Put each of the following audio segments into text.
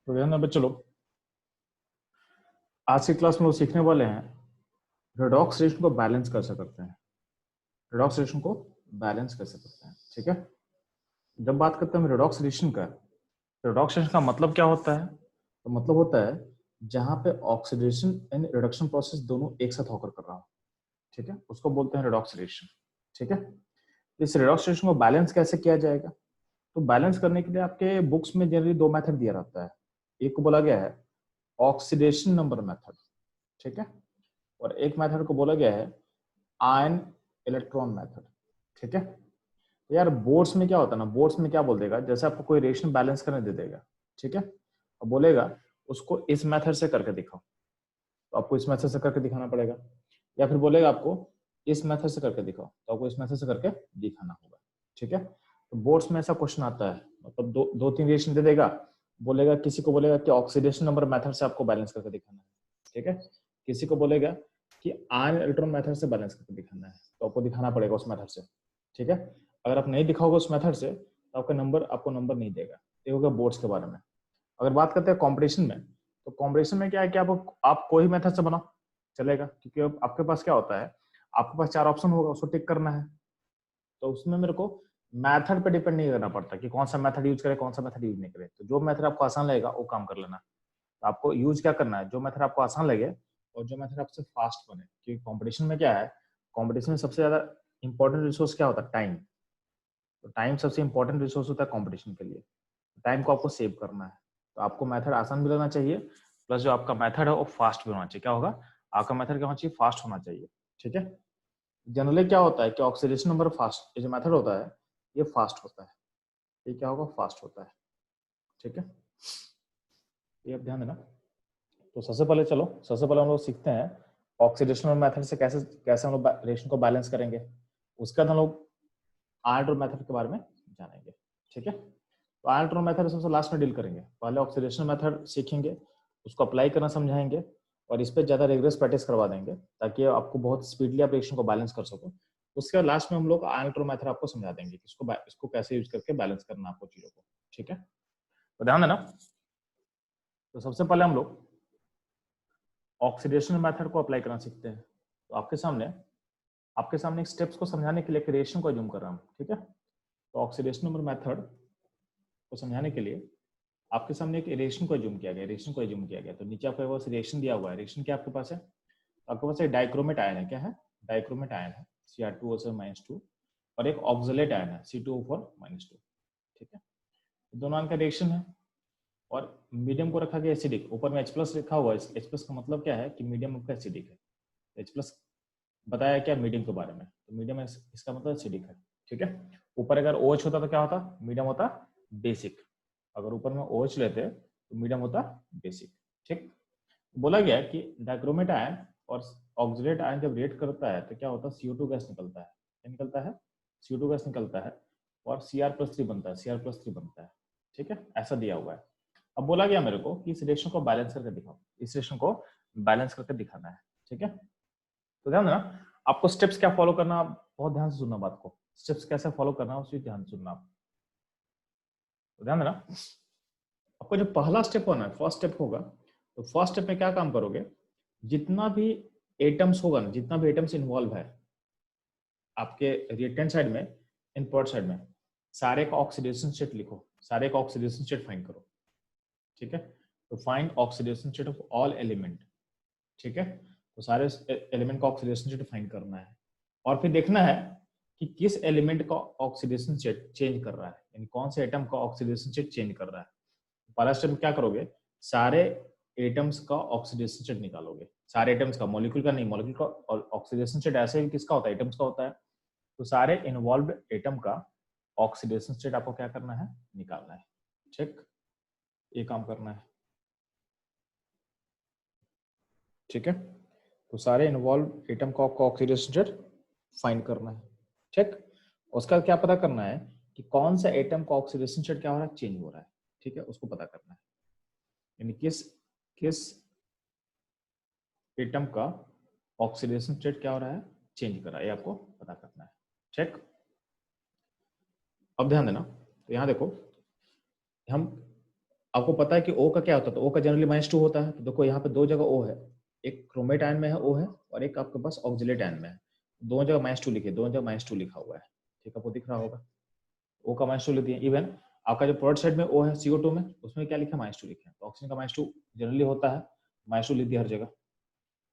तो ध्यान में चलो, आज की क्लास में लोग सीखने वाले हैं रेडॉक्स रिलेशन को बैलेंस कैसे करते हैं। रेडॉक्स रिलेशन को बैलेंस कैसे करते हैं, ठीक है। जब बात करते हैं हम रेडॉक्स रिलेशन का, रेडॉक्स रिलेशन का मतलब क्या होता है? तो मतलब होता है जहां पे ऑक्सीडेशन एंड रिडक्शन प्रोसेस दोनों एक साथ होकर कर रहा हो, ठीक है, उसको बोलते हैं रेडॉक्स रिलेशन, ठीक है। इस रेडॉक्स रिलेशन को बैलेंस कैसे किया जाएगा? तो बैलेंस करने के लिए आपके बुक्स में जनरली दो मेथड दिया रहता है। एक को बोला गया है ऑक्सीडेशन नंबर मेथड, ठीक है, और एक मेथड को बोला गया है आयन इलेक्ट्रॉन मेथड, ठीक है। तो यार बोर्ड्स में क्या होता है ना, बोर्ड्स में क्या बोल देगा, जैसे आपको कोई रिएक्शन बैलेंस करने दे देगा, ठीक है, और बोलेगा उसको इस मेथड से करके दिखाओ, तो आपको इस मेथड से करके दिखाना पड़ेगा, या फिर बोलेगा आपको इस मेथड से करके दिखाओ, तो आपको इस मेथड से करके दिखाना होगा, ठीक है। तो बोर्ड्स में ऐसा क्वेश्चन आता है, मतलब दो तीन रिएक्शन दे देगा, बोलेगा किसी को बोलेगा कि ऑक्सीडेशन नंबर मेथड से आपको बैलेंस करके दिखाना है, ठीक है, किसी को बोलेगा कि आयन इलेक्ट्रॉन मेथड से बैलेंस करके दिखाना है, तो आपको दिखाना पड़ेगा उस मेथड से, ठीक है। अगर आप नहीं दिखाओगे उस मेथड से तो आपको नंबर नहीं देगा। ये होगा बोर्ड्स के बारे में। अगर बात करते हैं कॉम्पिटिशन में, तो कॉम्पिटिशन में क्या है कि आप कोई मेथड से बनाओ चलेगा, क्योंकि अब आपके पास क्या होता है, आपके पास चार ऑप्शन होगा, उसको टिक करना है, तो उसमें मेरे को मेथड पे डिपेंड नहीं करना पड़ता कि कौन सा मेथड यूज करे कौन सा मेथड यूज नहीं करे, तो जो मेथड आपको आसान लगेगा वो काम कर लेना। तो आपको यूज क्या करना है, जो मेथड आपको आसान लगे और जो मेथड आपसे फास्ट बने, क्योंकि कॉम्पिटिशन में क्या है, कॉम्पिटिशन में सबसे ज्यादा इंपॉर्टेंट रिसोर्स क्या होता है, टाइम। तो टाइम सबसे इंपॉर्टेंट रिसोर्स होता है कॉम्पिटिशन के लिए। टाइम को आपको सेव करना है, तो आपको मेथड आसान भी लगना चाहिए, प्लस जो आपका मेथड है वो फास्ट भी होना चाहिए। क्या होगा, आपका मेथड क्या होना चाहिए, फास्ट होना चाहिए, ठीक है। जनरली क्या होता है कि ऑक्सीडेशन नंबर फास्ट, ये जो मेथड होता है ये फास्ट होता है, ये क्या होगा, फास्ट होता है, ठीक है। ये आप ध्यान देना। तो सबसे पहले हम लोग सीखते हैं ऑक्सीडेशन मेथड से कैसे कैसे हम लोग रिएक्शन को बैलेंस करेंगे। उसके बाद हम लोग आयन मेथड के बारे में जानेंगे, ठीक है। तो आयन मेथड सबसे लास्ट में डील करेंगे, पहले ऑक्सीडेशन मेथड सीखेंगे, उसको अप्लाई करना समझाएंगे, और इस पर ज्यादा रिग्रेस प्रैक्टिस करवा देंगे ताकि आपको बहुत स्पीडली आप रिएक्शन को बैलेंस कर सको। उसके बाद लास्ट में हम लोग आयन मेथड आपको समझा देंगे कि इसको कैसे यूज करके बैलेंस करना आपको चीजों को, ठीक है। तो ध्यान देना। तो सबसे पहले हम लोग ऑक्सीडेशन मेथड को अप्लाई करना सीखते हैं। तो आपके सामने एक स्टेप्स को समझाने के लिए रिएक्शन को जूम कर रहा हूँ, ठीक है। तो ऑक्सीडेशन मेथड को समझाने के लिए आपके सामने एक रिएक्शन को जूम किया गया, तो नीचे आपके पास रिएक्शन दिया हुआ है। रिएक्शन क्या आपके पास है, तो आपके पास एक डाइक्रोमेट आयन है, क्या है, डाइक्रोमेट आयन है Cr2O7-2, और एक ऑक्सलेट आयन है C2O4-2, ठीक है। दोनों आयन का रिएक्शन है, और मीडियम को रखा गया एसिडिक, ऊपर में H+ लिखा हुआ है। H+ का मतलब क्या है कि मीडियम आपका एसिडिक है। H+ बताया क्या मीडियम के बारे में, तो मीडियम इसका मतलब एसिडिक है, ठीक है। ऊपर अगर OH होता तो क्या होता, मीडियम होता बेसिक। अगर ऊपर में OH लेते तो मीडियम होता बेसिक, ठीक। बोला गया कि डाइक्रोमेट आयन और ऑक्सलेट आयन जब रिएक्ट करता है तो क्या होता है, CO2 गैस निकलता है, क्या निकलता है, CO2 गैस निकलता है, और Cr+3 बनता है, Cr+3 बनता है, ठीक है, ऐसा दिया हुआ है। अब बोला गया मेरे को कि इस रिएक्शन को बैलेंस करके दिखाओ, इस रिएक्शन को बैलेंस करके दिखाना है, ठीक है। तो ध्यान देना, आपको स्टेप्स क्या फॉलो करना, बहुत ध्यान से सुनना बात को, स्टेप्स कैसे फॉलो करना उसी ध्यान से सुनना आप। तो ध्यान देना, आपका जो पहला स्टेप होना है, फर्स्ट स्टेप होगा, तो फर्स्ट स्टेप में क्या काम करोगे, जितना भी एटम्स होगा ना, जितना भी एटम्स इन्वॉल्व है आपके रिएक्टेंट साइड में, इनपुट साइड में, सारे का ऑक्सीडेशन स्टेट लिखो, सारे का ऑक्सीडेशन स्टेट फाइंड करो, ठीक है। तो find oxidation state of all element, ठीक है। तो सारे एलिमेंट का ऑक्सीडेशन स्टेट फाइंड करना है, और फिर देखना है कि किस एलिमेंट का ऑक्सीडेशन स्टेट चेंज कर रहा है, यानी कौन से एटम का ऑक्सीडेशन स्टेट चेंज कर रहा है। पहला स्टेप में क्या करोगे, सारे एटम्स का ऑक्सीडेशन स्टेट निकालोगे, सारे एटम्स का, मॉलिक्यूल का नहीं, मॉलिक्यूल का ऑक्सीडेशन स्टेट ऐसे किसका होता है, एटम्स का होता है। तो सारे इन्वॉल्व एटम का ऑक्सीडेशन स्टेट आपको क्या करना है, निकालना है, ठीक, ये काम करना है, ठीक है। तो सारे इन्वॉल्व एटम का ऑक्सीडेशन स्टेट फाइंड करना है, ठीक। उसका क्या पता करना है कि कौन सा एटम का ऑक्सीडेशन स्टेट क्या हो रहा है, चेंज हो रहा है, ठीक है, उसको पता करना है, यानी किस किस एटम का ऑक्सीडेशन स्टेट क्या हो रहा है, चेंज कर रहा है, ये आपको पता करना है, ठीक। अब ध्यान देना, तो यहाँ देखो, हम आपको पता है कि O का क्या होता है, तो O का जनरली -2 होता है। तो देखो यहाँ पे दो जगह O है, एक क्रोमेट आयन में है O है और एक आपके पास ऑक्जेलेट आयन में है। दोनों जगह -2 लिखिए, दोनों जगह -2 लिखा हुआ है, ठीक है, आपको दिख रहा होगा। O का -2 लिख दिए। इवन आपका जो प्रोडक्ट साइड में O है CO2 में, उसमें क्या लिखा है, -2 लिखा है। तो ऑक्सीजन का -2 जनरली होता है, -2 लिख दिया हर जगह।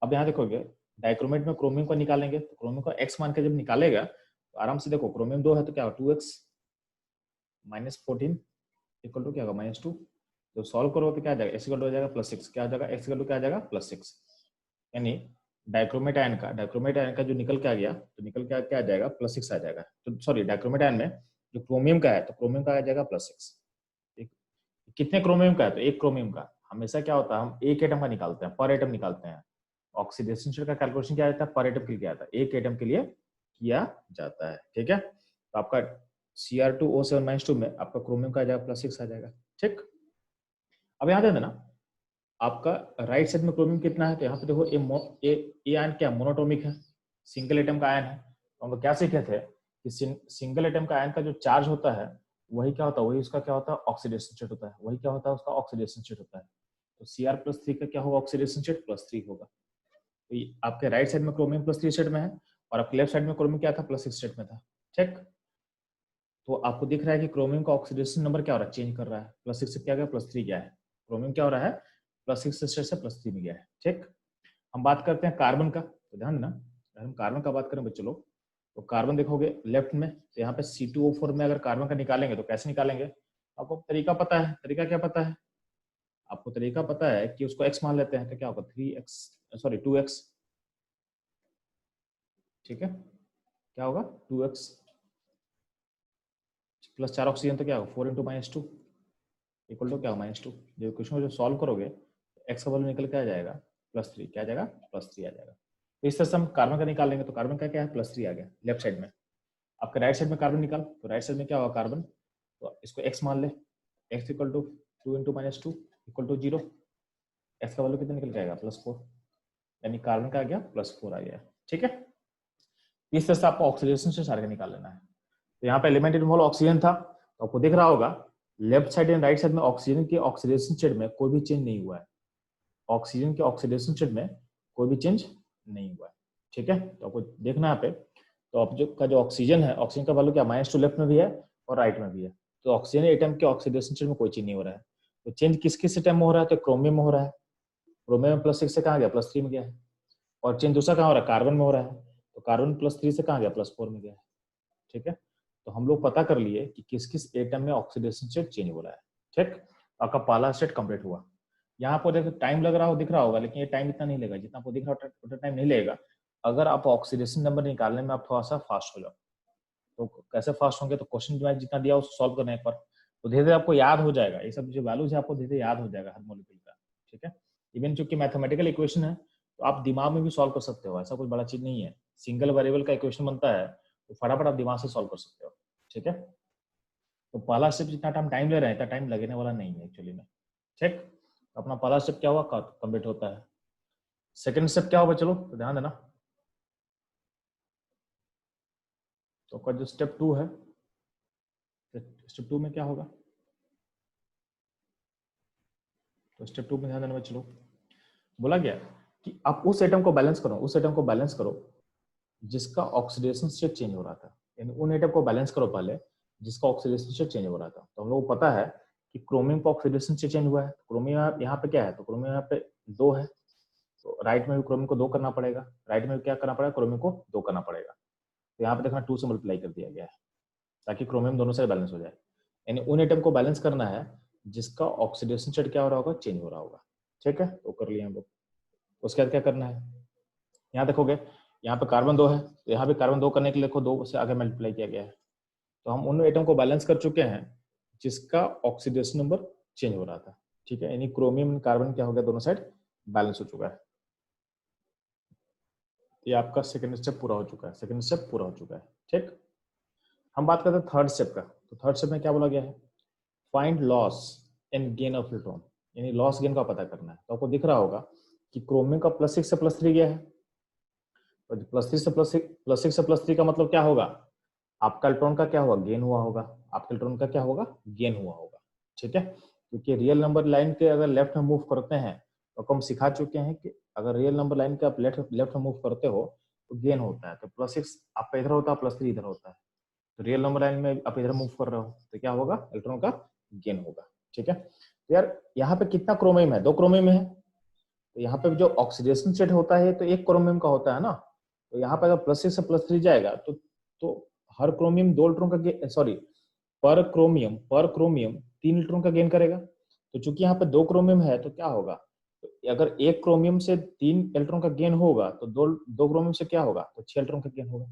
अब यहाँ देखोगे डाइक्रोमेट में क्रोमियम को निकालेंगे, तो क्रोमियम को x मान के जब निकालेगा तो आराम से देखो क्रोमियम 2 है तो क्या होगा 2x -14 इक्वल टू क्या होगा -2। जब सॉल्व करोगे तो क्या आ जाएगा, x इक्वल टू हो जाएगा +6। क्या हो जाएगा, x इक्वल टू क्या आ जाएगा +6। यानी डाइक्रोमेट आयन का जो निकल के आ गया, तो निकल के क्या आ जाएगा +6 आ जाएगा। तो सॉरी, डाइक्रोमेट आयन में जो क्रोमियम का है तो क्रोमियम का आ जाएगा +6। कितने क्रोमियम का है, तो एक क्रोमियम का। हमेशा क्या होता है, हम एक एटम का निकालते हैं, पर एटम निकालते हैं। ऑक्सीडेशन स्टेट का कैलकुलेशन क्या आता है, पर एटम के लिए आता है, एक एटम के लिए किया जाता है, ठीक है। तो आपका Cr2O7 में आपका क्रोमियम का आ जाएगा +6 आ जाएगा, ठीक। अब यहाँ दे देना आपका राइट साइड में क्रोमियम कितना है, तो यहाँ पे देखो ए आयन क्या मोनोटोमिक है, सिंगल एटम का आयन है। तो हम लोग क्या सीखे थे कि सिंगल एटम का आयन का जो चार्ज होता है वही क्या होता है, वही उसका क्या होता है ऑक्सीडेशन स्टेट होता है, वही क्या होता है उसका ऑक्सीडेशन स्टेट होता है। तो Cr+3 का क्या होगा ऑक्सीडेशन स्टेट +3 होगा। तो आपके राइट साइड में क्रोमियम +3 स्टेट में है और आपके लेफ्ट साइड में क्रोमियम क्या था +6 स्टेट में था, ठीक। तो आपको दिख रहा है कि क्रोमियम का ऑक्सीडेशन नंबर क्या हो रहा है, चेंज कर रहा है, +6 से क्या गया +3 गया है। क्रोमियम क्या हो रहा है +6 स्टेट से +3 में गया है, ठीक। हम बात करते हैं कार्बन का, तो ध्यान देना अगर हम कार्बन का बात करें बच्चों लोग, तो कार्बन देखोगे लेफ्ट में, तो यहाँ पे C2O4 में अगर कार्बन का निकालेंगे तो कैसे निकालेंगे, आपको तरीका पता है। तरीका क्या पता है आपको, तरीका पता है कि उसको x मान लेते हैं, तो क्या होगा 2x, ठीक है। क्या होगा 2x +4 ऑक्सीजन, तो क्या होगा 4 × -2 इक्वल टू क्या होगा -2। जो क्वेश्चन को जो सॉल्व करोगे x का वैल्यू निकल के आ जाएगा +3, क्या आ जाएगा +3 आ जाएगा। तो इस तरह से हम कार्बन का निकाल लेंगे, तो कार्बन का क्या है +3 आ गया लेफ्ट साइड में। आपके राइट साइड में कार्बन निकाल, तो राइट साइड में क्या होगा कार्बन, तो इसको x मान ले, x equal to 2 × -2 equal to 0। x का वैल्यू कितना निकल के आएगा +4, यानी कार्बन का आ गया +4 आ गया, ठीक है। इस तरह से आपको ऑक्सीडेशन से सारे का निकाल लेना है। तो यहाँ पे एलिमेंट इन्वॉल्व ऑक्सीजन था, तो आपको दिख रहा होगा left side and right side में ऑक्सीजन के ऑक्सीडेशन स्टेट में कोई भी चेंज नहीं हुआ है। ऑक्सीजन के ऑक्सीडेशन स्टेट में कोई भी चेंज नहीं हुआ है, ठीक है। तो आपको देखना यहाँ पे, तो आप जो ऑक्सीजन है, ऑक्सीजन का वैल्यू क्या -2 लेफ्ट में भी है और राइट में भी है। तो ऑक्सीजन एटम के ऑक्सीडेशन स्टेट में कोई चेंज नहीं हो रहा है। तो चेंज किस किस एटम में हो रहा है, तो क्रोमियम में हो रहा है। क्रोमियम में +6 से कहाँ गया +3 में गया है। और चेंज दूसरा कहाँ हो रहा है, कार्बन में हो रहा है। तो कार्बन +3 से कहाँ गया +4 में गया है, ठीक है। तो हम लोग पता कर लिए कि किस किस एटम में ऑक्सीडेशन स्टेट चेंज हो रहा है, ठीक। आपका पहला स्टेट कंप्लीट हुआ। यहाँ पर देखो टाइम लग रहा हो, दिख रहा होगा, लेकिन ये टाइम इतना नहीं लगेगा जितना आपको दिख रहा है, उतना टाइम नहीं लगेगा अगर आप ऑक्सीडेशन नंबर निकालने में आप थोड़ा सा फास्ट हो जाओ। तो कैसे फास्ट होंगे, तो क्वेश्चन जो जितना दिया उसको सॉल्व करने पर तो धीरे धीरे आपको याद हो जाएगा, ये सब जो वैल्यूज है आपको धीरे धीरे याद हो जाएगा हर मॉलिक्यूल का, ठीक है। इवन चूंकि मैथमेटिकल इक्वेशन है तो आप दिमाग में भी सॉल्व कर सकते हो, ऐसा कुछ बड़ा चीज नहीं है। सिंगल वेरिएबल का इक्वेशन बनता है तो फटाफट आप दिमाग से सॉल्व कर सकते हो, ठीक है। तो पहला स्टेप जितना टाइम ले रहे हैं इतना टाइम लगने वाला नहीं है एक्चुअली में, ठीक। अपना पहला स्टेप क्या हुआ, कंप्लीट होता है। सेकंड स्टेप क्या होगा, चलो तो ध्यान देना। तो आपका जो स्टेप 2 है, स्टेप 2 में क्या होगा, तो स्टेप 2 में ध्यान देना चलो। बोला गया कि आप उस एटम को बैलेंस करो, उस एटम को बैलेंस करो जिसका ऑक्सीडेशन स्टेट चेंज हो रहा था, यानी उन एटम को बैलेंस करो पहले जिसका ऑक्सीडेशन स्टेट चेंज हो रहा था। तो हम लोगों को पता है कि क्रोमियम का ऑक्सीडेशन स्टेट चेंज हुआ है। क्रोमियम यहाँ पे क्या है, तो क्रोमियम यहाँ पे 2 है, तो राइट में भी क्रोमियम को 2 करना पड़ेगा, राइट में भी क्या करना पड़ेगा, क्रोमियम को 2 करना पड़ेगा। तो यहाँ पे देखना 2 से मल्टीप्लाई कर दिया गया है ताकि क्रोमियम दोनों से बैलेंस हो जाए। यानी उन एटम को बैलेंस करना है जिसका ऑक्सीडेशन स्टेट क्या हो रहा होगा, चेंज हो रहा होगा, ठीक है। तो कर लिए हम लोग। उसके बाद क्या करना है, यहाँ देखोगे यहाँ पे कार्बन 2 है, तो यहाँ पे कार्बन 2 करने के लिए देखो 2 से आगे मल्टीप्लाई किया गया है। तो हम उन एटम को बैलेंस कर चुके हैं जिसका ऑक्सीडेशन नंबर चेंज हो रहा था, ठीक है। यानी क्रोमियम कार्बन क्या हो गया, दोनों साइड बैलेंस हो चुका है। ये आपका सेकंड स्टेप पूरा हो चुका है, सेकंड स्टेप पूरा हो चुका है, ठीक। हम बात करते हैं थर्ड स्टेप का। तो थर्ड स्टेप में क्या बोला गया है, find loss and gain of electron, यानी लॉस गेन का पता करना है। तो आपको दिख रहा होगा कि क्रोमियम का +6 से +3 गया है, तो +3 से +6 से +3 का मतलब क्या होगा, आपका इलेक्ट्रॉन का क्या होगा, गेन हुआ होगा। आपके इलेक्ट्रॉन का क्या होगा, गेन हुआ होगा, ठीक है। क्योंकि रियल नंबर लाइन के अगर लेफ्ट में मूव करते हैं तो हम सिखा चुके हैं कि अगर रियल नंबर लाइन के आप लेफ्ट में मूव करते हो तो गेन होता है। तो +6 आपका इधर होता है, +3 इधर होता है। तो रियल नंबर लाइन में आप इधर मूव कर रहे हो तो क्या होगा, इलेक्ट्रॉन का गेन होगा। ठीक है, तो यार यहाँ पे कितना क्रोमियम है, 2 क्रोमियम है। तो यहाँ पे जो ऑक्सीडेशन स्टेट होता है तो 1 क्रोमियम का होता है ना। तो यहाँ पे अगर +6 से +3 जाएगा तो हर क्रोमियम 2 इलेक्ट्रॉन का, सॉरी पर क्रोमियम 3 इलेक्ट्रॉन का गेन करेगा। तो चूंकि यहाँ पे 2 क्रोमियम है तो क्या होगा, तो अगर 1 क्रोमियम से 3 इलेक्ट्रॉन का गेन होगा तो दो क्रोमियम से क्या होगा, तो 6 इलेक्ट्रॉन का गेन होगा।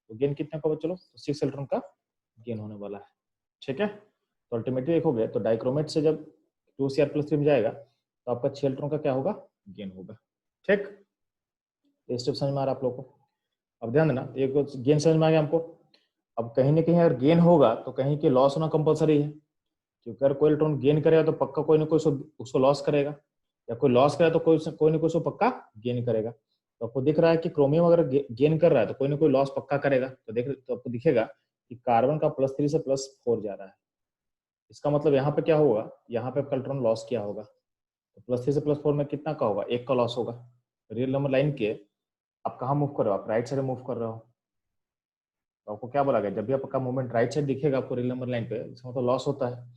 तो गेन कितने का होगा, चलो तो 6 इलेक्ट्रॉन का गेन होने वाला है। ठीक है, तो अल्टीमेटली देखोगे तो डाइक्रोमेट से जब 2Cr+3 में जाएगा तो आपका 6 इलेक्ट्रॉन का क्या होगा, गेन होगा। ठीक, ये स्टेप समझ में आ रहा है आप लोगों को। अब ध्यान देना, एक गेन समझ में आ गया हमको। अब कहीं ना कहीं अगर गेन होगा तो कहीं के लॉस होना कंपलसरी है, क्योंकि अगर कोई इलेक्ट्रॉन गेन करेगा तो पक्का कोई ना कोई उसको लॉस करेगा, या कोई लॉस करेगा तो कोई ना कोई उसको पक्का गेन करेगा। तो आपको दिख रहा है कि क्रोमियम अगर गेन कर रहा है तो कोई ना कोई लॉस पक्का करेगा। तो आपको दिखेगा कि कार्बन का +3 से +4 जा रहा है। इसका मतलब यहाँ पे क्या होगा, यहाँ पे आपका इलेक्ट्रॉन लॉस किया होगा। तो +3 से +4 में कितना का होगा, 1 का लॉस होगा। रियल नंबर लाइन के आप कहाँ मूव कर रहे हो, आप राइट साइड मूव कर रहे हो। तो आपको क्या बोला गया, जब भी आपका मूवमेंट राइट साइड दिखेगा आपको रियल नंबर लाइन पे, इसका मतलब लॉस होता है।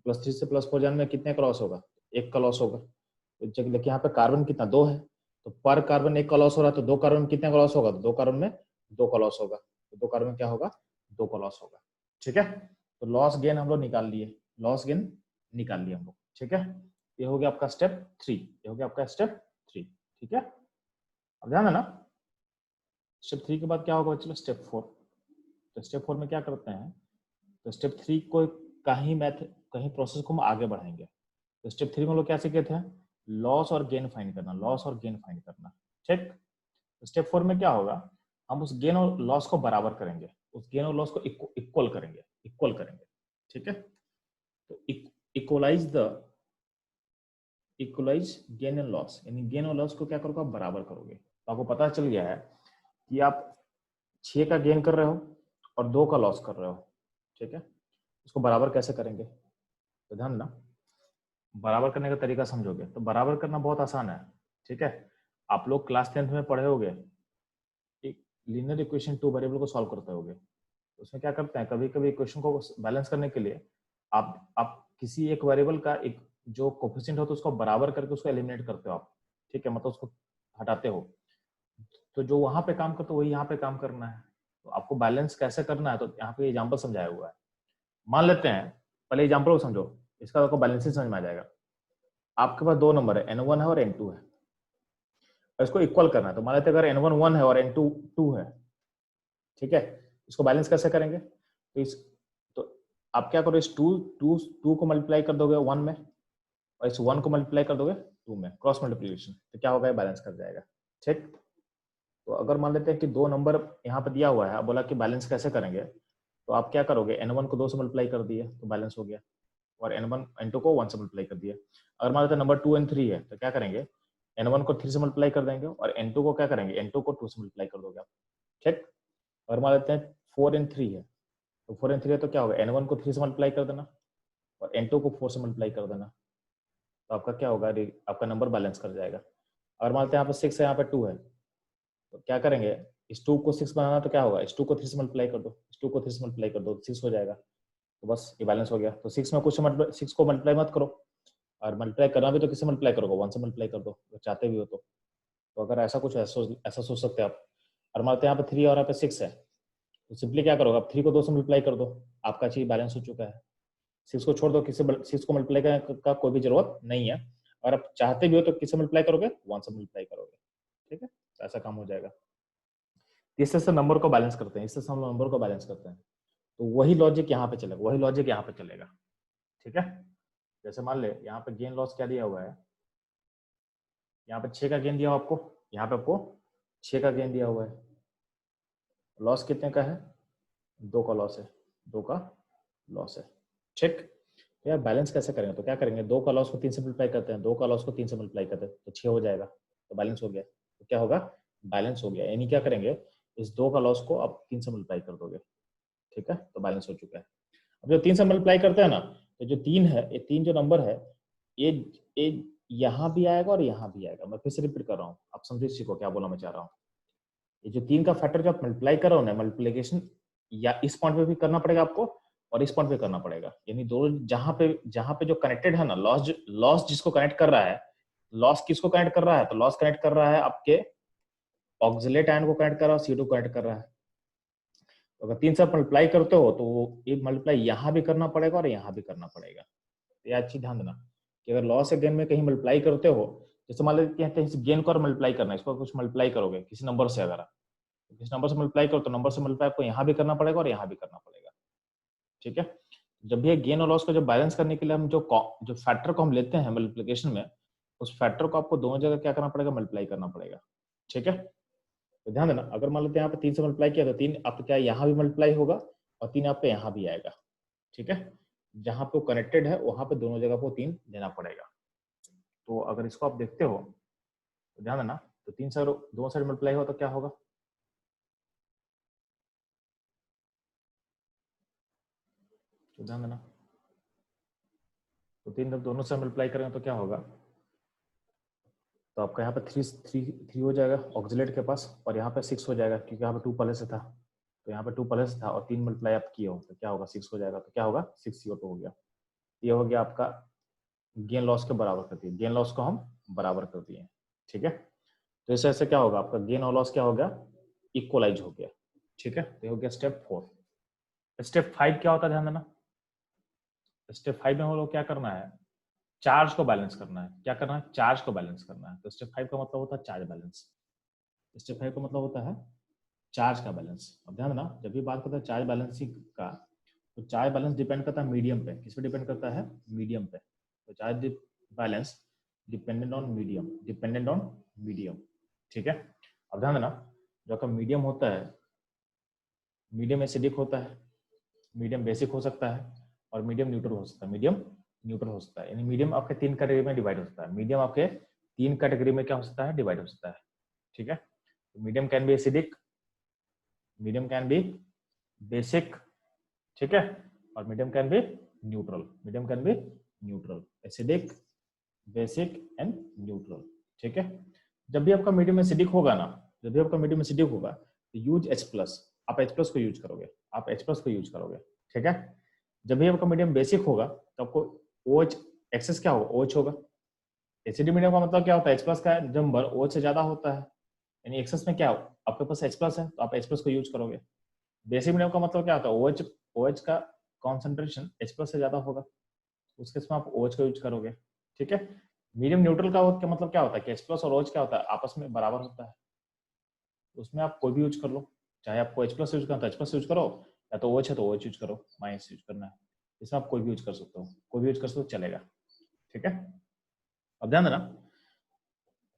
+3 से +4 जाने में कितने का लॉस होगा, 1 का लॉस होगा। तो लेकिन यहाँ पे कार्बन कितना, 2 है, तो पर कार्बन 1 का लॉस हो रहा है, तो 2 कार्बन में कितने का लॉस होगा, 2 कार्बन में 2 का लॉस होगा। तो 2 कार्बन में क्या होगा, 2 का लॉस होगा। ठीक है, तो लॉस गेन हम लोग निकाल लिए, लॉस गेन निकाल लिए हम लोग। ठीक है, ये हो गया आपका स्टेप 3, ये हो गया आपका स्टेप 3। ठीक है, अब ध्यान देना, स्टेप 3 के बाद क्या होगा, चलो स्टेप 4। तो स्टेप 4 में क्या करते हैं, तो स्टेप 3 को कहीं प्रोसेस को हम आगे बढ़ाएंगे। तो स्टेप 3 में लोग क्या सीखे थे, लॉस और गेन फाइंड करना, लॉस और गेन फाइंड करना। ठीक, तो स्टेप 4 में क्या होगा, हम उस गेन और लॉस को बराबर करेंगे, उस गेन और लॉस को इक्वल करेंगे। ठीक है, तो इक्वलाइज गेन एंड लॉस, यानी गेन और लॉस को क्या करोगे, आप बराबर करोगे। तो आपको पता चल गया है कि आप 6 का गेन कर रहे हो और 2 का लॉस कर रहे हो। ठीक है, उसको बराबर कैसे करेंगे, तो ध्यान ना, बराबर करने का तरीका समझोगे तो बराबर करना बहुत आसान है। ठीक है, आप लोग क्लास 10th में पढ़े होगे, एक लीनियर इक्वेशन 2 वेरिएबल को सॉल्व करते होगे। उसमें क्या करते हैं, कभी कभी इक्वेशन को बैलेंस करने के लिए आप किसी एक वेरिएबल का एक जो कोफिशिएंट हो तो उसको बराबर करके उसको एलिमिनेट करते हो आप। ठीक है, मतलब उसको हटाते हो। तो जो वहां पे काम करते हो वही यहाँ पे काम करना है। तो आपको बैलेंस कैसे करना है, तो यहाँ पे एग्जाम्पल समझाया हुआ है। मान लेते हैं, पहले एग्जाम्पल को समझो, इसका आपको बैलेंसिंग समझ में आ जाएगा। आपके पास 2 नंबर है, N1 है और N2 है, और इसको इक्वल करना है। तो मान लेते हैं अगर N1 1 है और N2 2 है, ठीक है, इसको बैलेंस कैसे करेंगे, तो आप क्या करो, इस टू को मल्टीप्लाई कर दोगे 1 में, और इस 1 को मल्टीप्लाई कर दोगे 2 में, क्रॉस मल्टीप्लिकेशन, तो क्या होगा, बैलेंस कर जाएगा। ठीक, तो अगर मान लेते हैं कि 2 नंबर यहाँ पे दिया हुआ है, बोला कि बैलेंस कैसे करेंगे, तो आप क्या करोगे, N1 को 2 से मल्टीप्लाई कर दिए तो बैलेंस हो गया, और N2 को 1 से मल्टीप्लाई कर दिया। अगर मान लेते हैं नंबर 2 और 3 है तो क्या करेंगे, N1 को 3 से मल्टीप्लाई कर देंगे, और N2 को क्या करेंगे, N2 को 2 से मल्टीप्लाई कर दोगे आप। ठीक, अगर मान लेते हैं 4 और 3 है, तो 4 और 3 है तो क्या होगा, N1 को 3 से मल्टीप्लाई कर देना और N2 को 4 से मल्टीप्लाई कर देना, तो आपका क्या होगा, आपका नंबर बैलेंस कर जाएगा। अगर मानते हैं यहाँ पे 6 है, यहाँ पे 2 है, तो क्या करेंगे, इस 2 को 6 बनाना तो क्या होगा, इस 2 को 3 से मल्टीप्लाई कर दो, इस 2 को 3 से मल्टीप्लाई कर दो, 6 हो जाएगा। तो बस ये बैलेंस हो गया। तो 6 में कुछ 6 को मल्टीप्लाई मत करो, और मल्टीप्लाई करना भी तो किससे मल्टीप्लाई करोगे, 1 से मल्टीप्लाई कर दो अगर चाहते भी हो तो अगर ऐसा कुछ ऐसा सोच सकते हैं आप। और मानते हैं यहाँ पे 3 और यहाँ पे 6 है, तो सिंपली क्या करोगे, आप 3 को 2 से मल्टीप्लाई कर दो, आपका चीज बैलेंस हो चुका है। 6 को छोड़ दो, 6 को मल्टीप्लाई करने का कोई भी जरूरत नहीं है, और आप चाहते भी हो तो किससे मल्टीप्लाई करोगे, 1 से मल्टीप्लाई करोगे। ठीक है, तो ऐसा काम हो जाएगा। इससे से नंबर को बैलेंस करते हैं, इससे हम नंबर को बैलेंस करते हैं, तो वही लॉजिक यहाँ पे चलेगा, वही लॉजिक यहाँ पे चलेगा। ठीक है, जैसे मान ले यहाँ पे गेन लॉस क्या दिया हुआ है, यहाँ पे 6 का गेन दिया हुआ आपको, यहाँ पे आपको 6 का गेन दिया हुआ है, लॉस कितने का है, 2 का लॉस है, 2 का लॉस है। ठीक, तो यार बैलेंस कैसे करेंगे, तो क्या करेंगे, 2 का लॉस को 3 से मल्टीप्लाई करते हैं, 2 का लॉस को 3 से मल्टीप्लाई करते हैं तो 6 हो जाएगा, तो बैलेंस हो गया। तो क्या होगा, बैलेंस हो गया, यानी क्या करेंगे, इस 2 का लॉस को आप 3 से मल्टीप्लाई कर दोगे। ठीक है, तो बैलेंस हो चुका है। अब जब 3 से मल्टीप्लाई करते हैं ना, तो जो 3 है, ये 3 जो नंबर है, ये यहाँ भी आएगा और यहाँ भी आएगा। मैं फिर से रिपीट कर रहा हूँ, आप समझे इसी को क्या बोलना मैं चाह रहा हूँ। ये जो 3 का फैक्टर जो आप मल्टीप्लाई कर रहे हो ना, मल्टीप्लिकेशन या इस पॉइंट पे भी करना पड़ेगा आपको और इस पॉइंट पे करना पड़ेगा, यानी दोनों जहां पे जो कनेक्टेड है ना, लॉस जिसको कनेक्ट कर रहा है, लॉस किसको कनेक्ट कर रहा है, तो लॉस कनेक्ट कर रहा है आपके ऑक्सिलेट आयन को कनेक्ट कर रहा है, CO2 कनेक्ट कर रहा है। तो अगर 3 से मल्टीप्लाई करते हो तो ये मल्टीप्लाई यहाँ भी करना पड़ेगा और यहाँ भी करना पड़ेगा। तो ये अच्छी ध्यान देना कि अगर लॉस या गेन में कहीं मल्टीप्लाई करते हो, जैसे मान लेते हैं इस गेन को और मल्टीप्लाई करना है, इसको कुछ मल्टीप्लाई करोगे किसी नंबर से, अगर किसी नंबर से मल्टीप्लाई करो तो नंबर से मल्टीप्लाई आपको यहाँ भी करना पड़ेगा और यहाँ भी करना पड़ेगा। ठीक है, जब भी गेन और लॉस को जब बैलेंस करने के लिए हम जो फैक्टर को हम लेते हैं मल्टीप्लिकेशन में, उस फैक्टर को आपको दोनों जगह क्या करना पड़ेगा, मल्टीप्लाई करना पड़ेगा। ठीक है, तो ध्यान देना, अगर मान लेते हैं यहाँ पे 3 से मल्टीप्लाई किया तो 3 आपका क्या यहाँ भी मल्टीप्लाई होगा और 3 आपका यहाँ भी आएगा। ठीक है, जहां पे वो कनेक्टेड है वहां पे दोनों जगह को 3 देना पड़ेगा। तो अगर इसको आप देखते हो तो ध्यान देना, तो 3 से दोनों साइड मल्टीप्लाई हो तो क्या होगा, तो ध्यान देना, तो 3 जब दोनों से मल्टीप्लाई करेंगे तो क्या होगा, तो आपका यहाँ पे 3 हो जाएगा ऑक्सिलेट के पास और यहाँ पे 6 हो जाएगा क्योंकि यहाँ पे 2 पहले से था, तो यहाँ पे 2 पहले से था और 3 मल्टीप्लाई आप किए हो तो क्या होगा, 6 हो जाएगा। तो क्या होगा, 6 CO2 हो गया। ये हो गया आपका गेन लॉस के बराबर कर दिए, गेन लॉस को हम बराबर कर दिए। ठीक है, तो इस ऐसे क्या होगा, आपका गेन और लॉस क्या हो गया, इक्वलाइज हो गया। ठीक है, तो हो गया स्टेप 4। स्टेप 5 क्या होता है, ध्यान देना, स्टेप 5 में हम लोग क्या करना है, चार्ज को बैलेंस करना है। क्या करना है, चार्ज को बैलेंस करना है। तो स्टेप 5 का मतलब होता है चार्ज बैलेंस। स्टेप 5 का मतलब होता है चार्ज का बैलेंस। अब ध्यान देना, जब भी बात करते हैं चार्ज बैलेंसिंग का, तो चार्ज बैलेंस डिपेंड करता है मीडियम पे। किस पे डिपेंड करता है, मीडियम पे। तो charge balance dependent on medium, dependent on medium. ठीक है, अब ध्यान देना, जो आपका मीडियम होता है, मीडियम एसिडिक होता है, मीडियम बेसिक हो सकता है और मीडियम न्यूट्रल हो सकता है। मीडियम न्यूट्रल हो सकता है, यानी मीडियम आपके 3 कैटेगरी में डिवाइड हो सकता है। मीडियम आपके 3 कैटेगरी में क्या हो सकता है, डिवाइड हो सकता है। ठीक है, medium can be acidic, medium can be basic, ठीक है, और medium can be neutral. Medium can be neutral, acidic, basic and neutral. ठीक है, जब भी आपका मीडियम एसिडिक होगा ना, जब भी आपका मीडियम एसिडिक होगा तो यूज H+, आप H+ को यूज करोगे, आप H+ को यूज करोगे। ठीक है, जब भी आपका मीडियम बेसिक होगा तो आपको OH एक्सेस क्या होगा, OH होगा। एसिडिक मीडियम का मतलब क्या होता है, H+ का नंबर OH से ज्यादा होता है, यानी एक्सेस में क्या आपके पास H+ है तो आप H+ को यूज करोगे। बेसिक मीडियम का मतलब क्या होता है, OH का कॉन्सेंट्रेशन H+ से ज्यादा होगा, उस केस में आप OH को यूज करोगे। ठीक है, मीडियम न्यूट्रल का मतलब क्या होता है कि H+ और OH क्या होता है, आपस में बराबर होता है, उसमें आप कोई भी यूज कर लो। चाहे आपको H+ यूज करना तो H+ यूज करो, या तो OH है तो OH यूज करो, माइनस यूज करना है, इसमें आप कोई भी यूज कर सकते हो, कोई भी यूज कर सकते हो, चलेगा। ठीक है, अब ध्यान देना,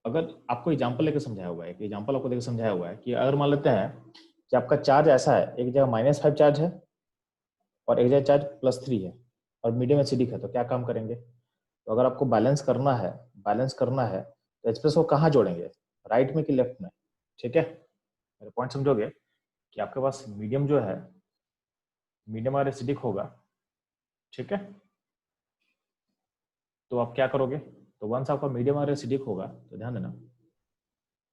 अगर आपको एग्जाम्पल लेकर समझाया हुआ है, कि एग्जाम्पल आपको देकर समझाया हुआ है कि अगर मान लेते हैं कि आपका चार्ज ऐसा है, एक जगह -5 चार्ज है और एक जगह चार्ज +3 है और मीडियम एसिडिक है, तो क्या काम करेंगे, तो अगर आपको बैलेंस करना है, तो H+ को कहाँ जोड़ेंगे, राइट में कि लेफ्ट में। ठीक है, मेरे पॉइंट समझोगे कि आपके पास मीडियम जो है, मीडियम और एसिडिक होगा। ठीक है, तो आप क्या करोगे, तो वंस आपका मीडियम और एसिडिक होगा तो ध्यान देना,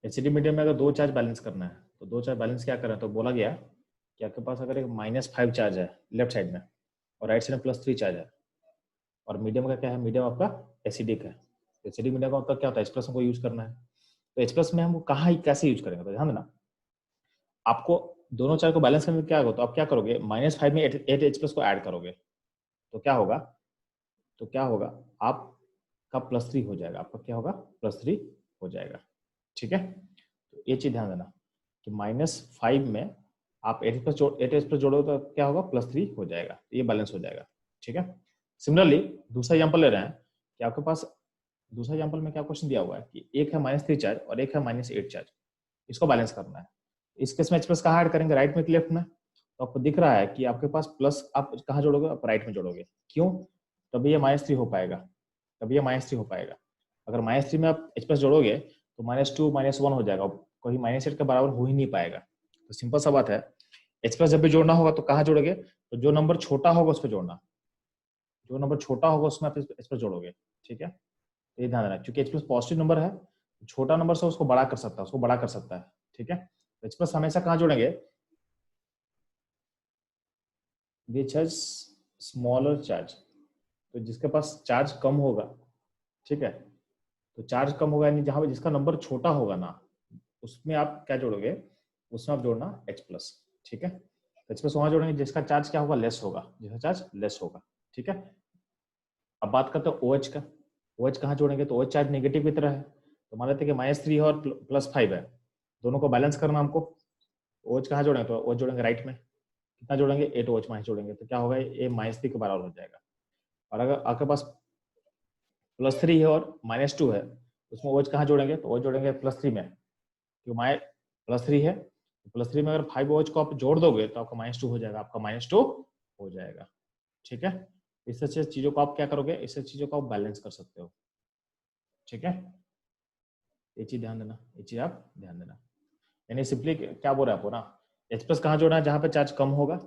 एसिडिक मीडियम में अगर 2 चार्ज बैलेंस करना है तो 2 चार्ज बैलेंस क्या करें, तो बोला गया कि आपके पास अगर एक -5 चार्ज है लेफ्ट साइड में और राइट साइड में +3 चार्ज है और मीडियम का क्या है, मीडियम आपका एसिडिक है, एसिडिक मीडियम का मतलब क्या होता है, H+ को यूज करना है। तो H+ में हम कहाँ कैसे यूज करेंगे, तो ध्यान देना, आपको दोनों चार्ज को बैलेंस करने में क्या होगा, तो आप क्या करोगे, -5 में 8 H+ को ऐड करोगे तो क्या होगा, आपका +3 हो जाएगा, आपका क्या होगा, +3 हो जाएगा। ठीक है, तो ये चीज ध्यान देना कि -5 में आप 8H+ जोड़ोगे तो क्या होगा, +3 हो जाएगा, ये बैलेंस हो जाएगा। ठीक है, सिमिलरली दूसरा एग्जांपल ले रहे हैं कि आपके पास दूसरा एग्जांपल में क्या क्वेश्चन दिया हुआ है कि एक है -3 चार्ज और एक है -8 चार्ज, इसको बैलेंस करना है। इस केस में H+ कहाँ ऐड करेंगे, राइट में कि लेफ्ट में, तो आपको दिख रहा है कि आपके पास प्लस आप कहाँ जोड़ोगे, आप राइट में जोड़ोगे, क्यों, तभी ये -3 हो पाएगा, तभी ये -3 हो पाएगा। अगर -3 में आप H+ जोड़ोगे तो -2 -1 हो जाएगा, कोई -8 के बराबर हो ही नहीं पाएगा। तो सिंपल सा बात है, H+ जब भी जोड़ना होगा तो कहाँ जोड़ोगे, तो जो नंबर छोटा होगा उस पर जोड़ना, जो नंबर छोटा होगा उसमें आप इस पर जोड़ोगे, ठीक है। तो ये ध्यान देना, क्योंकि एच प्लस पॉजिटिव नंबर है, छोटा नंबर से उसको बड़ा कर सकता है, उसको बड़ा कर सकता है, ठीक है। तो एच प्लस हमेशा कहाँ जोड़ेंगे, विच हैज स्मॉलर चार्ज, तो जिसके पास चार्ज कम होगा, ठीक है। तो चार्ज कम होगा यानी जहां जिसका नंबर छोटा होगा ना, उसमें आप क्या जोड़ोगे, उसमें आप जोड़ना एच प्लस, ठीक है। एच प्लस वहां जोड़ेंगे जिसका चार्ज क्या होगा, लेस होगा, जिसका चार्ज लेस होगा, ठीक है। अब बात करते हैं OH का। OH कहाँ जोड़ेंगे, तो OH चार्ज नेगेटिव की तरह है, तो मान लेते हैं कि -3 और +5 है, दोनों को बैलेंस करना हमको। OH कहाँ जोड़ेंगे, तो OH जोड़ेंगे राइट में, कितना जोड़ेंगे, 8 OH माइनस जोड़ेंगे, तो क्या होगा, ये -3 के बराबर हो जाएगा। और अगर आपके पास +3 है और -2 है, उसमें OH कहाँ जोड़ेंगे, तो OH जोड़ेंगे +3 में, क्योंकि +3 है, +3 में अगर 5 OH को आप जोड़ दोगे तो आपका -2 हो जाएगा, आपका -2 हो जाएगा, ठीक है। इससे चीजों को आप क्या करोगे, इससे चीजों को आप बैलेंस कर सकते हो, ठीक है। ये चीज ध्यान देना, ये चीज आप ध्यान देना। यानी सिंपली क्या बोल रहा है आपको ना, H प्लस कहाँ जोड़ना है, जहां पे चार्ज कम होगा,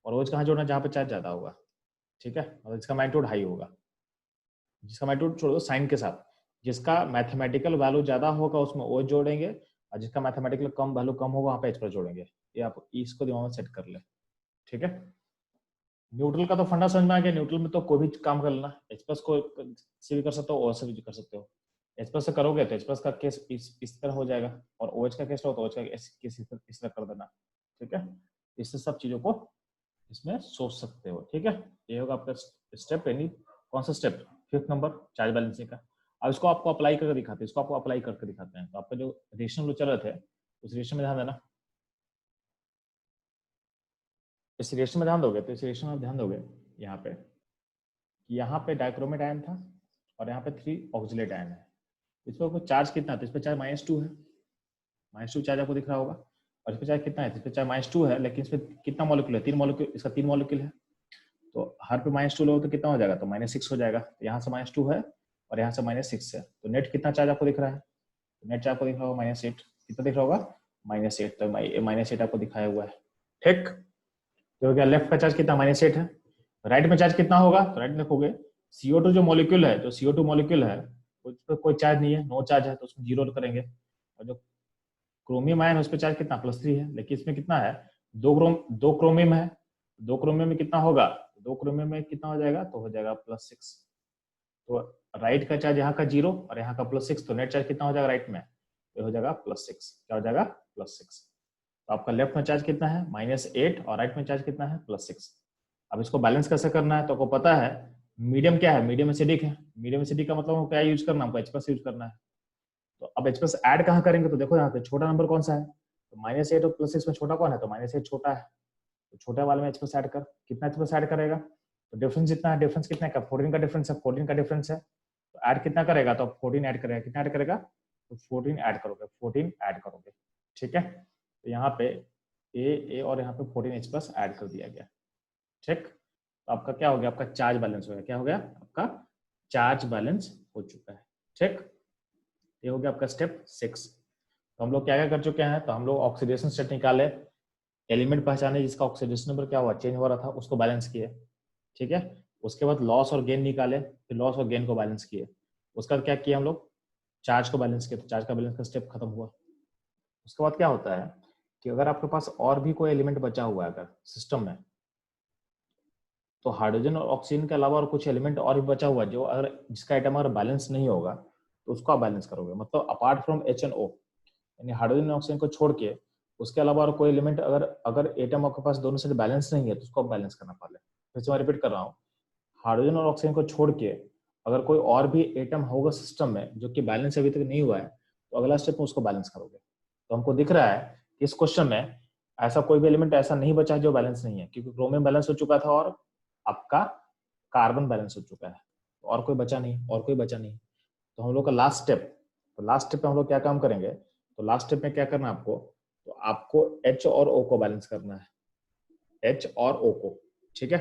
और OH कहाँ जोड़ना है, जहां पे चार्ज ज्यादा होगा, ठीक है। और इसका मैग्नीट्यूड हाई होगा, जिसका मैग्नीट्यूड छोड़ दो साइन के साथ, जिसका मैथमेटिकल वैल्यू ज्यादा होगा उसमें OH जोड़ेंगे, और जिसका मैथमेटिकल कम वैल्यू कम होगा वहां पे H प्लस जोड़ेंगे। ये आप इसको दिमाग में सेट कर ले, ठीक है। न्यूट्रल का तो फंडा समझ में आ गया, न्यूट्रल में तो कोई भी काम कर लेना, H प्लस को से भी कर सकते हो, OH से भी कर सकते हो। H प्लस से करोगे तो H प्लस का केस इस तरह हो जाएगा, और OH का केस हो तो OH का केस इस तरह कर देना, ठीक है। इससे सब चीजों को इसमें सोच सकते हो, ठीक है। ये होगा आपका स्टेप, यानी कौन सा step, 5th number, charge balancing का। अब इसको आपको अप्लाई करके दिखाते हैं, इसको आपको अप्लाई करके दिखाते हैं। तो आपका जो रिलेशन चल रहे थे, उस रिलेशन में ध्यान देना, इस रिलेशन में ध्यान दोगे तो इस रिलेशन में ध्यान दोगे यहाँ पे, यहाँ पे डाइक्रोमेट आयन था और यहाँ पे 3 ऑक्सिलेट आयन है। इस पर चार्ज कितना था, इस पर चार्ज -2 है, -2 चार्ज आपको दिख रहा होगा। और इस पर चार्ज कितना है, इस पर चार्ज -2 है, लेकिन इस पर कितना मॉलिक्यूल है, 3 मॉलिक्यूल, इसका 3 मॉलिक्यूल है। तो हर पे -2 लो तो कितना हो जाएगा, तो -6 हो जाएगा। तो यहाँ से -2 है और यहाँ से -6 है, तो नेट कितना चार्ज आपको दिख रहा है, तो नेट चार्ज आपको दिख रहा होगा -8, कितना दिख रहा होगा, -8, तो -8 आपको दिखाया हुआ है, ठीक। तो हो गया, लेफ्ट का चार्ज कितना, -8 है। राइट में चार्ज कितना होगा, तो राइट में देखोगे CO2 जो मॉलिक्यूल है, जो CO2 मॉलिक्यूल है उस पर कोई चार्ज नहीं है, नो चार्ज है, तो उसमें 0 करेंगे। और जो क्रोमियम आयन उस पर चार्ज कितना, +3 है, लेकिन इसमें कितना है, दो क्रोमियम है, 2 क्रोमियम में कितना होगा, 2 क्रोमियम में कितना हो जाएगा, तो हो जाएगा +6। तो राइट का चार्ज यहाँ का 0 और यहाँ का +6, तो नेट चार्ज कितना हो जाएगा राइट में, तो हो जाएगा +6, क्या हो जाएगा, +6। तो आपका लेफ्ट में चार्ज कितना है, -8, और राइट में चार्ज कितना है, +6। अब इसको बैलेंस कैसे करना है, तो आपको पता है मीडियम क्या है, मीडियम एसिडिक है। मीडियम एसिडिक का मतलब क्या यूज करना है, हमको H+ यूज करना है। तो अब H+ ऐड कहाँ करेंगे, तो देखो यहाँ पे छोटा नंबर कौन सा है, तो -8 और +6 में छोटा कौन है, तो -8 छोटा है, तो छोटे वाले में H+ ऐड कर, कितना H+ ऐड करेगा, तो डिफरेंस जितना है, डिफरेंस कितना है, 14 का डिफरेंस है, 14 का डिफरेंस है, तो ऐड कितना करेगा, तो 14 ऐड करेगा, कितना ऐड करेगा, तो 14 ऐड करोगे, 14 ऐड करोगे, ठीक है। तो यहाँ पे ए और यहाँ पे 14 H+ ऐड कर दिया गया, ठीक। तो आपका क्या हो गया, आपका चार्ज बैलेंस हो गया, क्या हो गया, आपका चार्ज बैलेंस हो चुका है, ठीक। ये हो गया आपका स्टेप 6। तो हम लोग क्या क्या कर चुके हैं, तो हम लोग ऑक्सीडेशन स्टेट निकाले, एलिमेंट पहचाने जिसका ऑक्सीडेशन नंबर क्या हुआ, चेंज हो रहा था, उसको बैलेंस किए, ठीक है। उसके बाद लॉस और गेन निकाले, फिर लॉस और गेन को बैलेंस किए। उसका क्या किया हम लोग, चार्ज को बैलेंस किया, तो चार्ज का बैलेंस का स्टेप खत्म हुआ। उसके बाद क्या होता है कि अगर आपके पास और भी कोई एलिमेंट बचा हुआ है अगर सिस्टम में, तो हाइड्रोजन और ऑक्सीजन के अलावा और कुछ एलिमेंट और भी बचा हुआ है, जो अगर जिसका आइटम अगर बैलेंस नहीं होगा तो उसको आप बैलेंस करोगे। मतलब अपार्ट फ्रॉम H&O, यानी हाइड्रोजन और ऑक्सीजन को छोड़ के उसके अलावा और कोई एलिमेंट अगर अगर एटम आपके पास दोनों से बैलेंस नहीं है तो उसको आप बैलेंस करना पड़े। फिर से मैं रिपीट कर रहा हूँ, हाइड्रोजन और ऑक्सीजन को छोड़ के अगर कोई और भी एटम होगा सिस्टम में जो कि बैलेंस अभी तक नहीं हुआ है, तो अगला स्टेप में उसको बैलेंस करोगे। तो हमको दिख रहा है कि इस क्वेश्चन में ऐसा कोई भी एलिमेंट ऐसा नहीं बचा है जो बैलेंस नहीं है, क्योंकि क्रोमियम बैलेंस हो चुका था और आपका कार्बन बैलेंस हो चुका है, और कोई बचा नहीं, और कोई बचा नहीं। तो हम लोग का लास्ट स्टेप, तो लास्ट स्टेप में हम लोग क्या काम करेंगे, तो लास्ट स्टेप में क्या करना है आपको, तो आपको H और O को बैलेंस करना है, H और O को, ठीक है।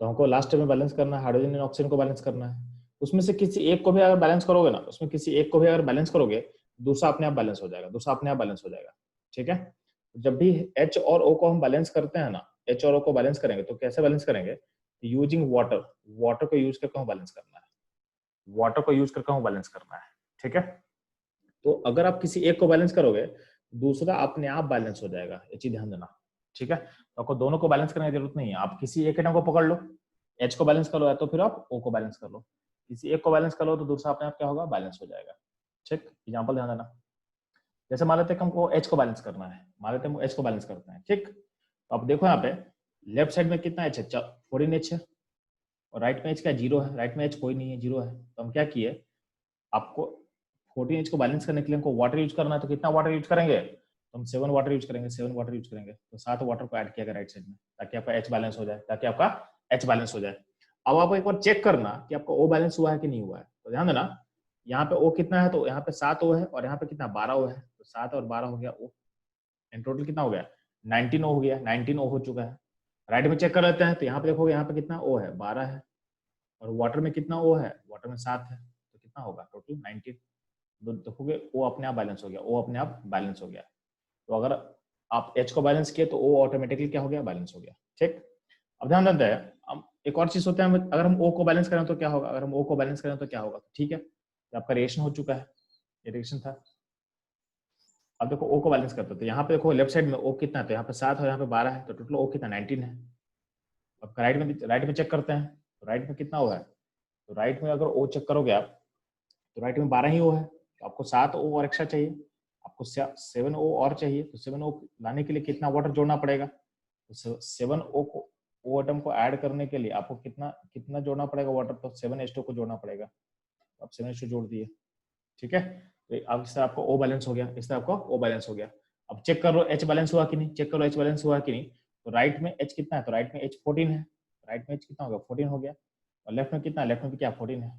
तो हमको लास्ट स्टेप में बैलेंस करना है, हाइड्रोजन और ऑक्सीजन को बैलेंस करना है। उसमें से किसी एक को भी अगर बैलेंस करोगे ना, उसमें किसी एक को भी अगर बैलेंस करोगे, दूसरा अपने आप बैलेंस हो जाएगा, दूसरा अपने आप बैलेंस हो जाएगा, ठीक है। जब भी H और O को हम बैलेंस करते हैं ना, H और O को बैलेंस करेंगे तो कैसे बैलेंस करेंगे, यूजिंग वाटर, वाटर को यूज करके हमें बैलेंस करना है, वाटर को यूज करके हमें बैलेंस करना है, ठीक है। तो अगर आप किसी एक को बैलेंस करोगे दूसरा अपने आप बैलेंस हो जाएगा, ये चीज ध्यान देना, ठीक है। तो आपको दोनों को बैलेंस करने की जरूरत नहीं है, आप किसी एक एटम को पकड़ लो, एच को बैलेंस कर लो, या तो फिर आप ओ को बैलेंस कर लो, किसी एक को बैलेंस कर लो तो दूसरा अपने आप क्या होगा, बैलेंस हो जाएगा, ठीक। एग्जाम्पल ध्यान देना, जैसे मान लेते हैं हमको एच को बैलेंस करना है, मान लेते हैं हम एच को बैलेंस करते हैं, ठीक। तो आप देखो यहाँ पे लेफ्ट साइड में कितना एच है, 14 एच है, और राइट में एच क्या, 0 है, राइट में एच कोई नहीं है, 0 है। तो हम क्या किए, आपको 14 एच को बैलेंस करने के लिए हमको वाटर यूज करना है, तो कितना वाटर यूज करेंगे, तो हम 7 वाटर यूज करेंगे, 7 वाटर यूज करेंगे, तो 7 वाटर को ऐड किया गया राइट साइड में, ताकि आपका एच बैलेंस हो जाए, ताकि आपका एच बैलेंस हो जाए। अब आप एक बार चेक करना कि आपका ओ बैलेंस हुआ है कि नहीं हुआ है, तो ध्यान देना यहाँ पे ओ कितना है, तो यहाँ पे 7 ओ है, और यहाँ पे कितना 12 ओ है, तो 7 और 12 हो गया ओ, इन टोटल कितना हो गया, 19 ओ हो गया, 19 ओ हो चुका है। राइट में चेक कर लेते हैं, तो यहाँ पे देखोगे यहाँ पे कितना ओ है, 12 है, और वाटर में कितना ओ है, वाटर में 7 है, तो कितना होगा टोटल 19। देखोगे ओ अपने आप बैलेंस हो गया, ओ अपने आप बैलेंस हो गया। तो अगर आप एच को बैलेंस किए तो ओ ऑटोमेटिकली क्या हो गया, बैलेंस हो गया, ठीक। अब ध्यान देते हैं, अब एक और चीज होता है, अगर हम ओ को बैलेंस करें तो क्या होगा, अगर हम ओ को बैलेंस करें तो क्या होगा, ठीक है, तो आपका रिएक्शन हो चुका है, ये रिएक्शन था। अब देखो ओ को बैलेंस करते हैं, तो यहाँ पे देखो लेफ्ट साइड में ओ कितना है, तो यहाँ पे 7 है, यहाँ पे 12 है, तो टोटल ओ कितना 19 है। अब राइट में चेक करते हैं, तो राइट में कितना ओ है, तो राइट में अगर ओ चेक करोगे आप, तो राइट में 12 ही ओ है, तो आपको 7 ओ और एक्स्ट्रा चाहिए, आपको 7 ओ और चाहिए, तो 7 ओ लाने के लिए कितना वाटर जोड़ना पड़ेगा, तो 7 ओ को ओ एटम को ऐड करने के लिए आपको कितना कितना जोड़ना पड़ेगा वाटर, तो 7H2 को जोड़ना पड़ेगा, आप 7H2 जोड़ दिए, ठीक है। तो अब इससे आपको ओ बैलेंस हो गया, इससे आपको ओ बैलेंस हो गया। अब चेक कर लो एच बैलेंस हुआ कि नहीं, चेक कर लो एच बैलेंस हुआ कि नहीं, तो राइट में एच कितना है, तो राइट में एच 14 है, राइट में एच कितना हो गया, 14 हो गया, और लेफ्ट में कितना है, लेफ्ट में भी क्या 14 है,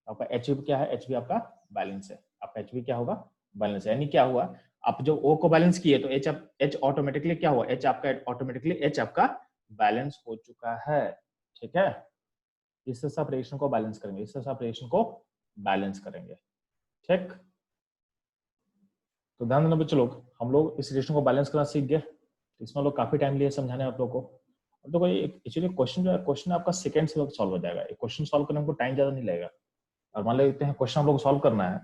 आपका एच भी क्या है, एच भी आपका बैलेंस है, आपका एच भी क्या होगा, बैलेंस है। यानी क्या हुआ, आप जो ओ को बैलेंस किए तो एच ऑटोमेटिकली क्या हुआ, एच आपका ऑटोमेटिकली एच आपका बैलेंस हो चुका है, ठीक है। इससे सब रिएक्शन को बैलेंस करेंगे, इससे सब रिएक्शन को बैलेंस करेंगे, ठीक। तो ध्यान देना बच्चों, लोग हम लोग इस रिएक्शन को बैलेंस करना सीख गए, तो इसमें लोग काफी टाइम लिए समझाने आप लोग को। अब देखो एक्चुअली क्वेश्चन जो है, क्वेश्चन आपका सेकंड से सॉल्व हो जाएगा, क्वेश्चन सॉल्व करने में हमको टाइम ज्यादा नहीं लगेगा। और मान लेते हैं क्वेश्चन हम लोग सॉल्व करना है,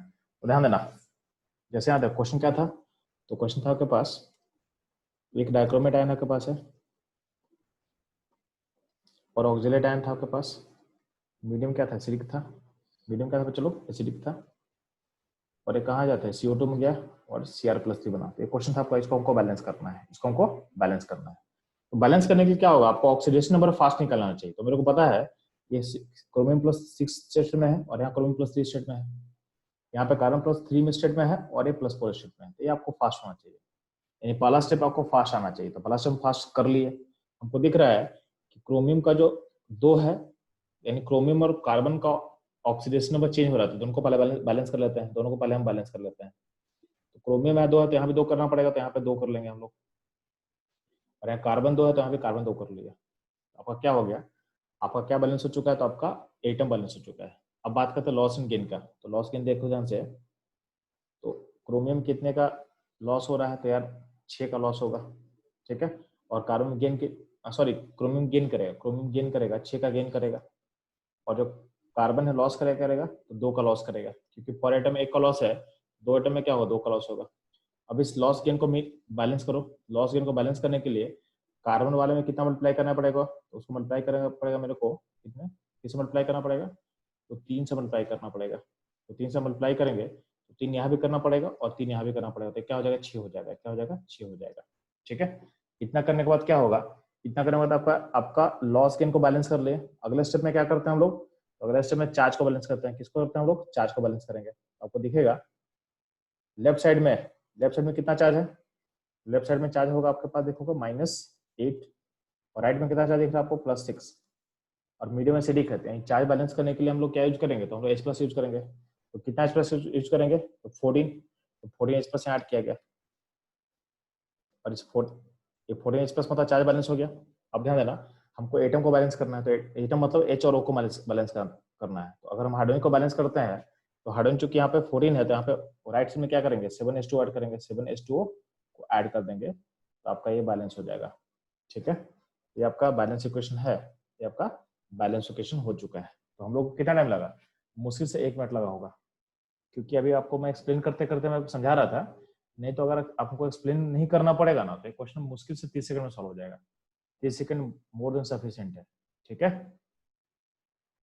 तो ध्यान देना, जैसे यहाँ देखो क्वेश्चन क्या था, तो क्वेश्चन था आपके पास एक डाइक्रोमेट आयन आपके पास है, और ऑक्सिलेट आयन था आपके पास, मीडियम क्या था, एसिडिक था, मीडियम क्या था चलो एसिडिक था, और ये कहाँ जाता है, CO2 में गया और Cr+3 बना। तो ये क्वेश्चन था आपका, इसको हमको बैलेंस करना है, इसको हमको बैलेंस करना है। तो बैलेंस करने के लिए क्या होगा, आपको ऑक्सीडेशन नंबर फास्ट निकालना चाहिए। तो मेरे को पता है ये क्रोमियम +6 स्टेट में है, और यहाँ क्रोमियम +3 स्टेट में है, यहाँ पे कार्बन +3 में स्टेट में है, और ये +4 स्टेट में है, तो ये आपको फास्ट होना चाहिए, यानी पहला स्टेप आपको फास्ट आना चाहिए। तो पहला स्टेप फास्ट कर लिए, हमको दिख रहा है कि क्रोमियम का जो 2 है, यानी क्रोमियम और कार्बन का ऑक्सीडेशन नंबर चेंज हो रहा है, तो दोनों को पहले बैलेंस कर लेते हैं, दोनों को पहले हम बैलेंस कर लेते हैं। तो क्रोमियम है 2 है, तो यहाँ पे 2 करना पड़ेगा, तो यहाँ पे 2 कर लेंगे हम लोग, और यहाँ कार्बन 2 है, तो यहाँ पे कार्बन 2 कर लिया। आपका क्या हो गया, आपका क्या बैलेंस हो चुका है, तो आपका एटम बैलेंस हो चुका है। अब बात करते हैं लॉस एंड गेन का, तो लॉस गेन देखो ध्यान से, तो क्रोमियम कितने का लॉस हो रहा है, तो यार 6 का लॉस होगा, ठीक है। और कार्बन गेन के सॉरी क्रोमियम गेन करेगा, क्रोमियम गेन करेगा 6 का गेन करेगा, और जो कार्बन है लॉस करेगा तो 2 का लॉस करेगा, क्योंकि पर एटम 1 का लॉस है, 2 एटम में क्या होगा, 2 का लॉस होगा। अब इस लॉस गेन को बैलेंस करो, लॉस गेन को बैलेंस करने के लिए कार्बन वाले में कितना मल्टीप्लाई करना पड़ेगा, तो उसको मल्टीप्लाई करना पड़ेगा मेरे को, कितने किससे मल्टीप्लाई करना पड़ेगा, तो 3 से मल्टीप्लाई करना पड़ेगा। तो 3 से मल्टीप्लाई करेंगे तो 3 यहाँ भी करना पड़ेगा और 3 यहाँ भी करना पड़ेगा, तो क्या हो जाएगा, 6 हो जाएगा, क्या हो जाएगा, 6 हो जाएगा, ठीक है। इतना करने के बाद क्या होगा, इतना करने के बाद आपका आपका लॉस गेन को बैलेंस कर लिए। अगले स्टेप में क्या करते हैं हम लोग, तो अगले स्टेप में चार्ज को बैलेंस करते हैं। किसको करते हैं हम लोग, चार्ज को बैलेंस करेंगे। आपको दिखेगा लेफ्ट साइड में कितना चार्ज है, लेफ्ट साइड में चार्ज होगा आपके पास, देखोगे -8, और राइट में कितना चार्ज दिख रहा है आपको, +6, और मीडियम एसिडिक है, यानी चार्ज बैलेंस करने के लिए हम लोग क्या यूज करेंगे, तो हम लोग H+ यूज करेंगे। तो कितना H+ यूज करेंगे, तो 14, तो 14 H+ ऐड किया गया, और इस 14 H+ मतलब चार्ज बैलेंस हो गया। अब ध्यान देना, हमको एटम को बैलेंस करना है, तो एटम मतलब H और O को बैलेंस करना है। तो अगर हम हाइड्रोजन को बैलेंस करते हैं, तो हाइड्रोजन चूंकि यहाँ पे 14 है, तो यहाँ पे राइट साइड में क्या करेंगे, 7H2 ऐड करेंगे, 7H2O को ऐड कर देंगे, तो आपका ये बैलेंस हो जाएगा, ठीक है। ये आपका बैलेंस इक्वेशन है, ये आपका बैलेंस इक्वेशन हो चुका है। तो हम लोग को कितना टाइम लगा, मुश्किल से 1 मिनट लगा होगा, क्योंकि अभी आपको मैं एक्सप्लेन करते करते मैं समझा रहा था। नहीं तो अगर आपको एक्सप्लेन नहीं करना पड़ेगा ना, तो क्वेश्चन मुश्किल से 30 सेकंड में सॉल्व हो जाएगा। 30 सेकंड मोर देन सफिशिएंट है, ठीक है।